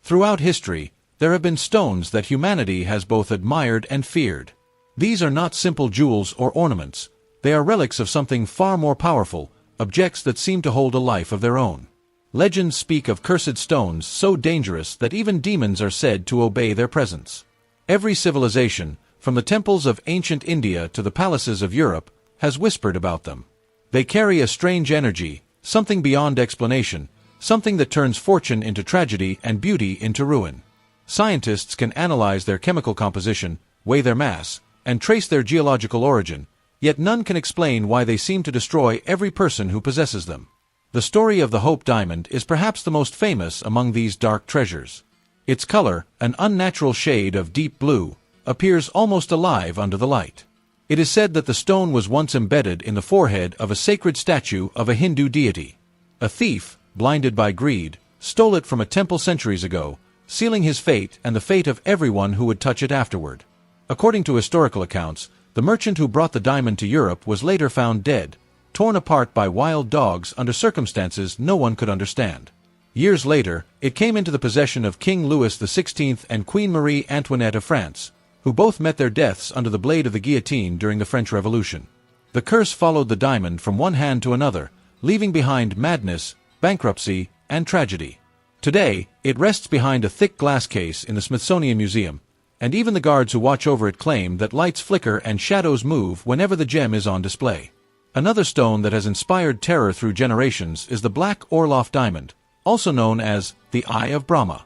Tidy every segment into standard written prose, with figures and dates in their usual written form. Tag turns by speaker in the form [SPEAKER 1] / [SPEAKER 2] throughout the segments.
[SPEAKER 1] Throughout history, there have been stones that humanity has both admired and feared. These are not simple jewels or ornaments. They are relics of something far more powerful, objects that seem to hold a life of their own. Legends speak of cursed stones so dangerous that even demons are said to obey their presence. Every civilization, from the temples of ancient India to the palaces of Europe, has whispered about them. They carry a strange energy, something beyond explanation, something that turns fortune into tragedy and beauty into ruin. Scientists can analyze their chemical composition, weigh their mass, and trace their geological origin, yet none can explain why they seem to destroy every person who possesses them. The story of the Hope Diamond is perhaps the most famous among these dark treasures. Its color, an unnatural shade of deep blue, appears almost alive under the light. It is said that the stone was once embedded in the forehead of a sacred statue of a Hindu deity. A thief, blinded by greed, stole it from a temple centuries ago, sealing his fate and the fate of everyone who would touch it afterward. According to historical accounts, the merchant who brought the diamond to Europe was later found dead, torn apart by wild dogs under circumstances no one could understand. Years later, it came into the possession of King Louis XVI and Queen Marie Antoinette of France, who both met their deaths under the blade of the guillotine during the French Revolution. The curse followed the diamond from one hand to another, leaving behind madness, bankruptcy, and tragedy. Today, it rests behind a thick glass case in the Smithsonian Museum, and even the guards who watch over it claim that lights flicker and shadows move whenever the gem is on display. Another stone that has inspired terror through generations is the Black Orloff Diamond, also known as the Eye of Brahma.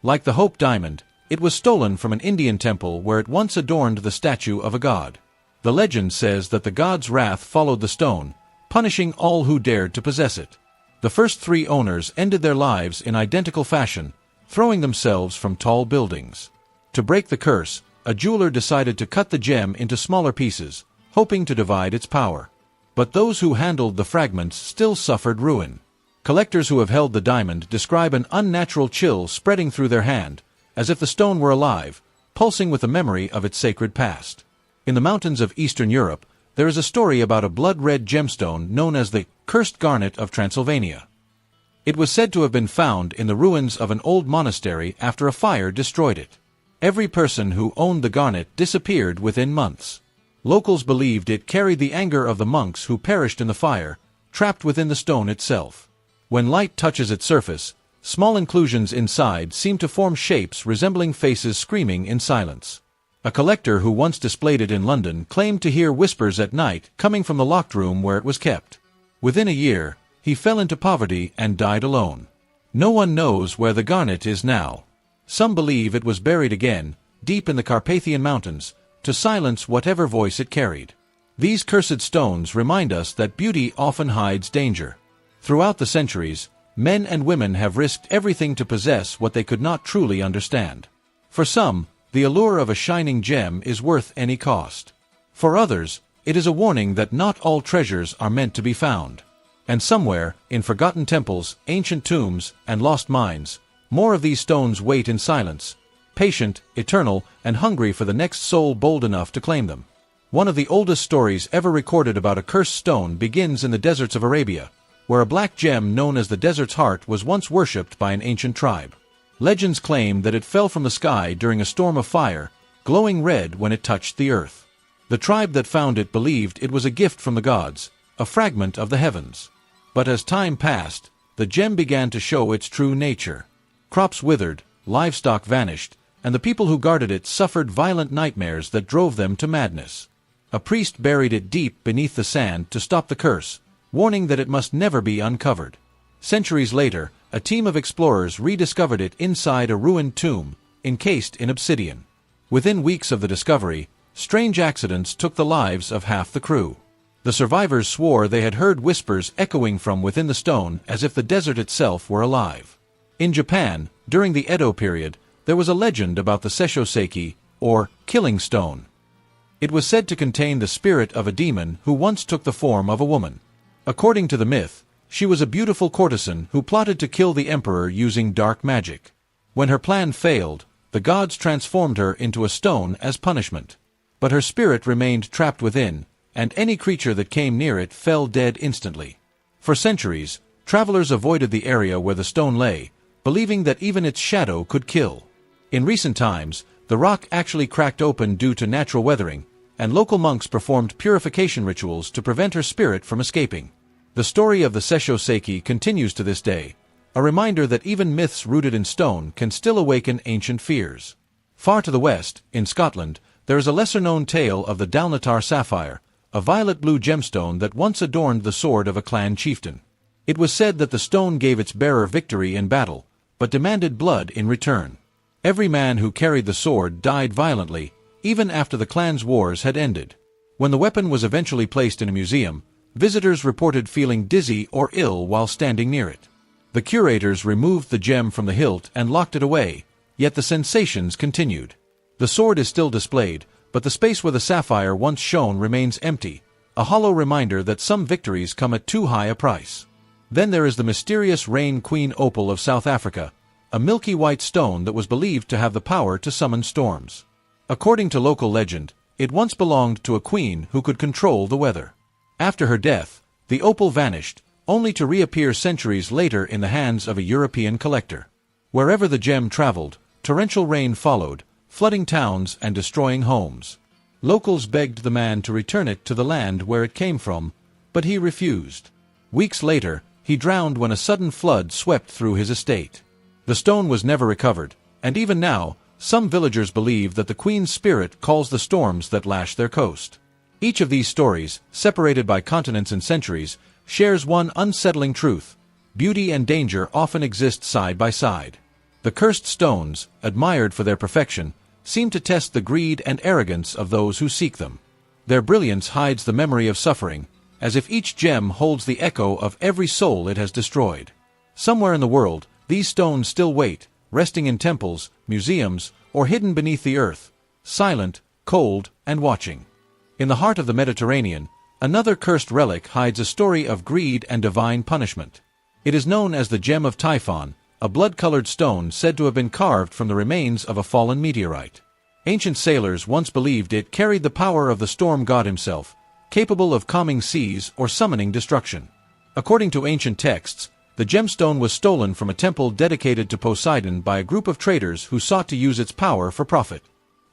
[SPEAKER 1] Like the Hope Diamond, it was stolen from an Indian temple where it once adorned the statue of a god. The legend says that the god's wrath followed the stone, punishing all who dared to possess it. The first three owners ended their lives in identical fashion, throwing themselves from tall buildings. To break the curse, a jeweler decided to cut the gem into smaller pieces, hoping to divide its power. But those who handled the fragments still suffered ruin. Collectors who have held the diamond describe an unnatural chill spreading through their hand, as if the stone were alive, pulsing with the memory of its sacred past. In the mountains of Eastern Europe, there is a story about a blood-red gemstone known as the cursed garnet of Transylvania. It was said to have been found in the ruins of an old monastery after a fire destroyed it. Every person who owned the garnet disappeared within months. Locals believed it carried the anger of the monks who perished in the fire, trapped within the stone itself. When light touches its surface, small inclusions inside seem to form shapes resembling faces screaming in silence. A collector who once displayed it in London claimed to hear whispers at night coming from the locked room where it was kept. Within a year, he fell into poverty and died alone. No one knows where the garnet is now. Some believe it was buried again, deep in the Carpathian Mountains, to silence whatever voice it carried. These cursed stones remind us that beauty often hides danger. Throughout the centuries, men and women have risked everything to possess what they could not truly understand. For some, the allure of a shining gem is worth any cost. For others, it is a warning that not all treasures are meant to be found. And somewhere, in forgotten temples, ancient tombs, and lost mines, more of these stones wait in silence, patient, eternal, and hungry for the next soul bold enough to claim them. One of the oldest stories ever recorded about a cursed stone begins in the deserts of Arabia, where a black gem known as the desert's heart was once worshipped by an ancient tribe. Legends claim that it fell from the sky during a storm of fire, glowing red when it touched the earth. The tribe that found it believed it was a gift from the gods, a fragment of the heavens. But as time passed, the gem began to show its true nature. Crops withered, livestock vanished, and the people who guarded it suffered violent nightmares that drove them to madness. A priest buried it deep beneath the sand to stop the curse, warning that it must never be uncovered. Centuries later, a team of explorers rediscovered it inside a ruined tomb, encased in obsidian. Within weeks of the discovery, strange accidents took the lives of half the crew. The survivors swore they had heard whispers echoing from within the stone as if the desert itself were alive. In Japan, during the Edo period, there was a legend about the Sesshoseiki, or killing stone. It was said to contain the spirit of a demon who once took the form of a woman. According to the myth, she was a beautiful courtesan who plotted to kill the emperor using dark magic. When her plan failed, the gods transformed her into a stone as punishment. But her spirit remained trapped within, and any creature that came near it fell dead instantly. For centuries, travelers avoided the area where the stone lay, believing that even its shadow could kill. In recent times, the rock actually cracked open due to natural weathering, and local monks performed purification rituals to prevent her spirit from escaping. The story of the Seisho Seiki continues to this day, a reminder that even myths rooted in stone can still awaken ancient fears. Far to the west, in Scotland, there is a lesser-known tale of the Dalnatar sapphire, a violet-blue gemstone that once adorned the sword of a clan chieftain. It was said that the stone gave its bearer victory in battle, but demanded blood in return. Every man who carried the sword died violently, even after the clan's wars had ended. When the weapon was eventually placed in a museum, visitors reported feeling dizzy or ill while standing near it. The curators removed the gem from the hilt and locked it away, yet the sensations continued. The sword is still displayed, but the space where the sapphire once shone remains empty, a hollow reminder that some victories come at too high a price. Then there is the mysterious Rain Queen opal of South Africa, a milky white stone that was believed to have the power to summon storms. According to local legend, it once belonged to a queen who could control the weather. After her death, the opal vanished, only to reappear centuries later in the hands of a European collector. Wherever the gem traveled, torrential rain followed, flooding towns and destroying homes. Locals begged the man to return it to the land where it came from, but he refused. Weeks later, he drowned when a sudden flood swept through his estate. The stone was never recovered, and even now, some villagers believe that the queen's spirit calls the storms that lash their coast. Each of these stories, separated by continents and centuries, shares one unsettling truth: beauty and danger often exist side by side. The cursed stones, admired for their perfection, seem to test the greed and arrogance of those who seek them. Their brilliance hides the memory of suffering, as if each gem holds the echo of every soul it has destroyed. Somewhere in the world, these stones still wait, resting in temples, museums, or hidden beneath the earth, silent, cold, and watching. In the heart of the Mediterranean, another cursed relic hides a story of greed and divine punishment. It is known as the Gem of Typhon, a blood-colored stone said to have been carved from the remains of a fallen meteorite. Ancient sailors once believed it carried the power of the storm god himself, capable of calming seas or summoning destruction. According to ancient texts, the gemstone was stolen from a temple dedicated to Poseidon by a group of traders who sought to use its power for profit.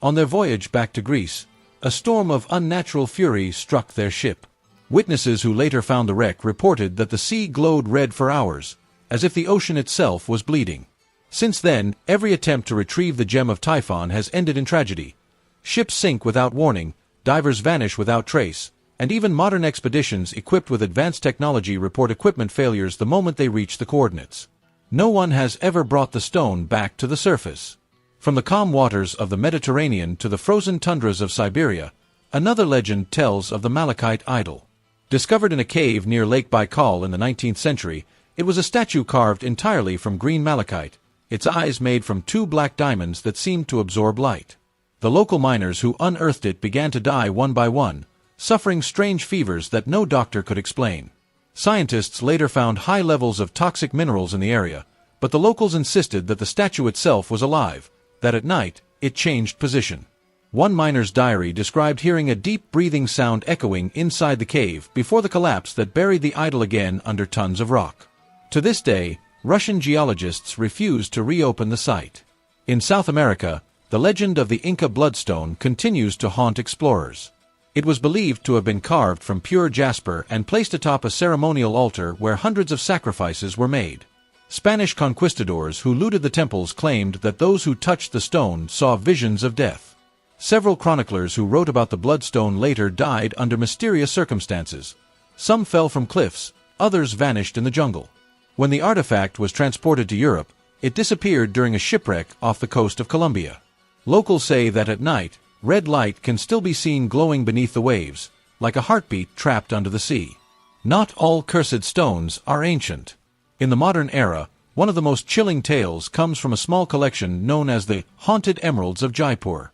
[SPEAKER 1] On their voyage back to Greece, a storm of unnatural fury struck their ship. Witnesses who later found the wreck reported that the sea glowed red for hours, as if the ocean itself was bleeding. Since then, every attempt to retrieve the Gem of Typhon has ended in tragedy. Ships sink without warning, divers vanish without trace, and even modern expeditions equipped with advanced technology report equipment failures the moment they reach the coordinates. No one has ever brought the stone back to the surface. From the calm waters of the Mediterranean to the frozen tundras of Siberia, another legend tells of the malachite idol. Discovered in a cave near Lake Baikal in the 19th century, it was a statue carved entirely from green malachite, its eyes made from two black diamonds that seemed to absorb light. The local miners who unearthed it began to die one by one, suffering strange fevers that no doctor could explain. Scientists later found high levels of toxic minerals in the area, but the locals insisted that the statue itself was alive, that at night, it changed position. One miner's diary described hearing a deep breathing sound echoing inside the cave before the collapse that buried the idol again under tons of rock. To this day, Russian geologists refuse to reopen the site. In South America, the legend of the Inca bloodstone continues to haunt explorers. It was believed to have been carved from pure jasper and placed atop a ceremonial altar where hundreds of sacrifices were made. Spanish conquistadors who looted the temples claimed that those who touched the stone saw visions of death. Several chroniclers who wrote about the bloodstone later died under mysterious circumstances. Some fell from cliffs, others vanished in the jungle. When the artifact was transported to Europe, it disappeared during a shipwreck off the coast of Colombia. Locals say that at night, red light can still be seen glowing beneath the waves, like a heartbeat trapped under the sea. Not all cursed stones are ancient. In the modern era, one of the most chilling tales comes from a small collection known as the Haunted Emeralds of Jaipur.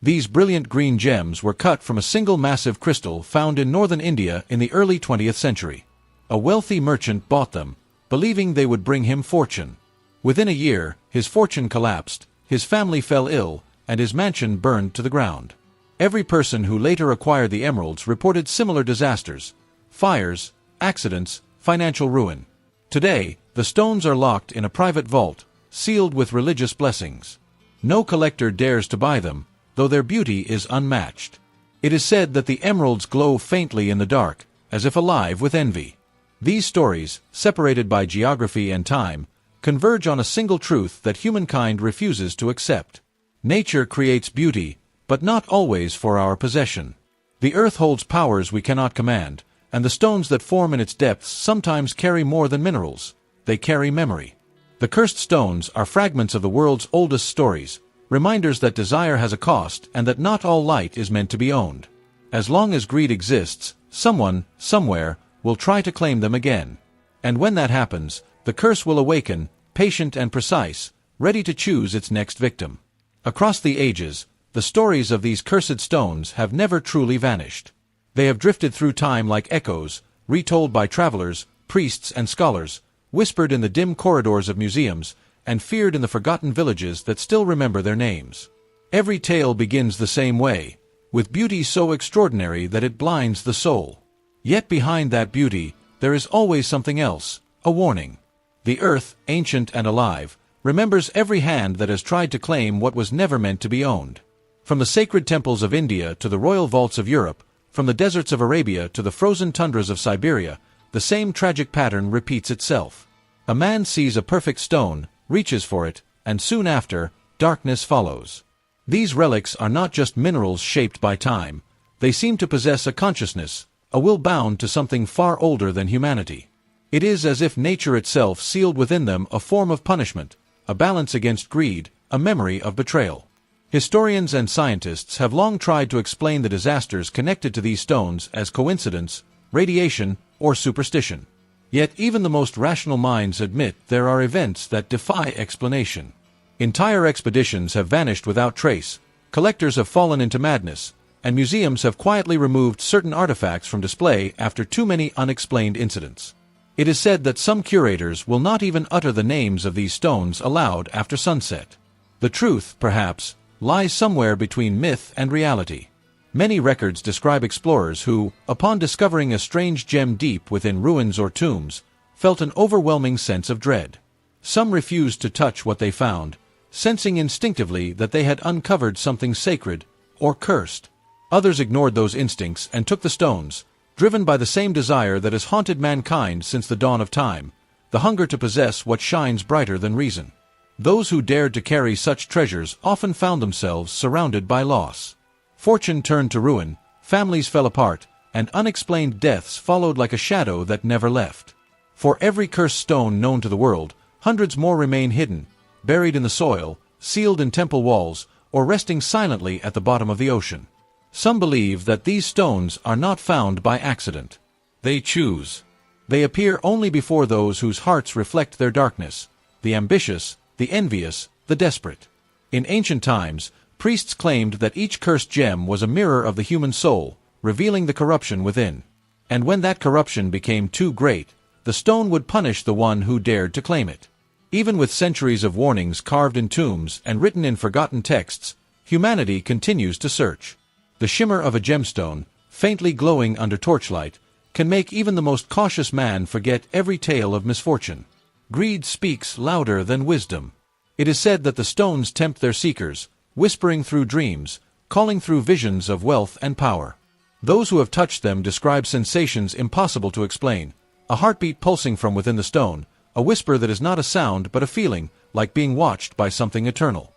[SPEAKER 1] These brilliant green gems were cut from a single massive crystal found in northern India in the early 20th century. A wealthy merchant bought them, believing they would bring him fortune. Within a year, his fortune collapsed, his family fell ill, and his mansion burned to the ground. Every person who later acquired the emeralds reported similar disasters: fires, accidents, financial ruin. Today, the stones are locked in a private vault, sealed with religious blessings. No collector dares to buy them, though their beauty is unmatched. It is said that the emeralds glow faintly in the dark, as if alive with envy. These stories, separated by geography and time, converge on a single truth that humankind refuses to accept. Nature creates beauty, but not always for our possession. The earth holds powers we cannot command, and the stones that form in its depths sometimes carry more than minerals. They carry memory. The cursed stones are fragments of the world's oldest stories, reminders that desire has a cost and that not all light is meant to be owned. As long as greed exists, someone, somewhere, will try to claim them again. And when that happens, the curse will awaken, patient and precise, ready to choose its next victim. Across the ages, the stories of these cursed stones have never truly vanished. They have drifted through time like echoes, retold by travelers, priests and scholars, whispered in the dim corridors of museums, and feared in the forgotten villages that still remember their names. Every tale begins the same way, with beauty so extraordinary that it blinds the soul. Yet behind that beauty, there is always something else, a warning. The earth, ancient and alive, remembers every hand that has tried to claim what was never meant to be owned. From the sacred temples of India to the royal vaults of Europe, from the deserts of Arabia to the frozen tundras of Siberia, the same tragic pattern repeats itself. A man sees a perfect stone, reaches for it, and soon after, darkness follows. These relics are not just minerals shaped by time. They seem to possess a consciousness, a will bound to something far older than humanity. It is as if nature itself sealed within them a form of punishment, a balance against greed, a memory of betrayal. Historians and scientists have long tried to explain the disasters connected to these stones as coincidence, radiation, or superstition. Yet even the most rational minds admit there are events that defy explanation. Entire expeditions have vanished without trace, collectors have fallen into madness, and museums have quietly removed certain artifacts from display after too many unexplained incidents. It is said that some curators will not even utter the names of these stones aloud after sunset. The truth, perhaps, lies somewhere between myth and reality. Many records describe explorers who, upon discovering a strange gem deep within ruins or tombs, felt an overwhelming sense of dread. Some refused to touch what they found, sensing instinctively that they had uncovered something sacred or cursed. Others ignored those instincts and took the stones, driven by the same desire that has haunted mankind since the dawn of time, the hunger to possess what shines brighter than reason. Those who dared to carry such treasures often found themselves surrounded by loss. Fortune turned to ruin, families fell apart, and unexplained deaths followed like a shadow that never left. For every cursed stone known to the world, hundreds more remain hidden, buried in the soil, sealed in temple walls, or resting silently at the bottom of the ocean. Some believe that these stones are not found by accident. They choose. They appear only before those whose hearts reflect their darkness, the ambitious, the envious, the desperate. In ancient times, priests claimed that each cursed gem was a mirror of the human soul, revealing the corruption within. And when that corruption became too great, the stone would punish the one who dared to claim it. Even with centuries of warnings carved in tombs and written in forgotten texts, humanity continues to search. The shimmer of a gemstone, faintly glowing under torchlight, can make even the most cautious man forget every tale of misfortune. Greed speaks louder than wisdom. It is said that the stones tempt their seekers, whispering through dreams, calling through visions of wealth and power. Those who have touched them describe sensations impossible to explain, a heartbeat pulsing from within the stone, a whisper that is not a sound but a feeling, like being watched by something eternal.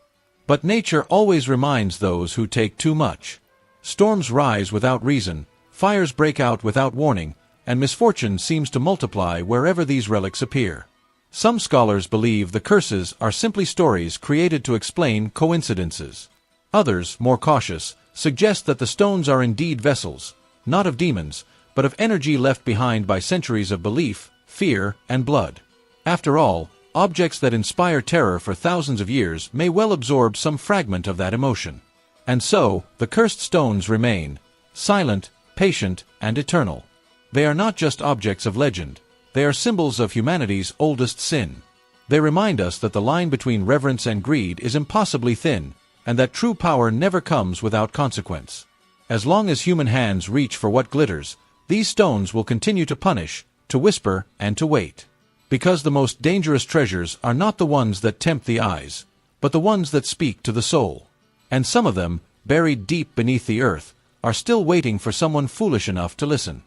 [SPEAKER 1] But nature always reminds those who take too much. Storms rise without reason, fires break out without warning, and misfortune seems to multiply wherever these relics appear. Some scholars believe the curses are simply stories created to explain coincidences. Others, more cautious, suggest that the stones are indeed vessels, not of demons, but of energy left behind by centuries of belief, fear, and blood. After all, objects that inspire terror for thousands of years may well absorb some fragment of that emotion. And so, the cursed stones remain, silent, patient, and eternal. They are not just objects of legend. They are symbols of humanity's oldest sin. They remind us that the line between reverence and greed is impossibly thin, and that true power never comes without consequence. As long as human hands reach for what glitters, these stones will continue to punish, to whisper, and to wait. Because the most dangerous treasures are not the ones that tempt the eyes, but the ones that speak to the soul. And some of them, buried deep beneath the earth, are still waiting for someone foolish enough to listen.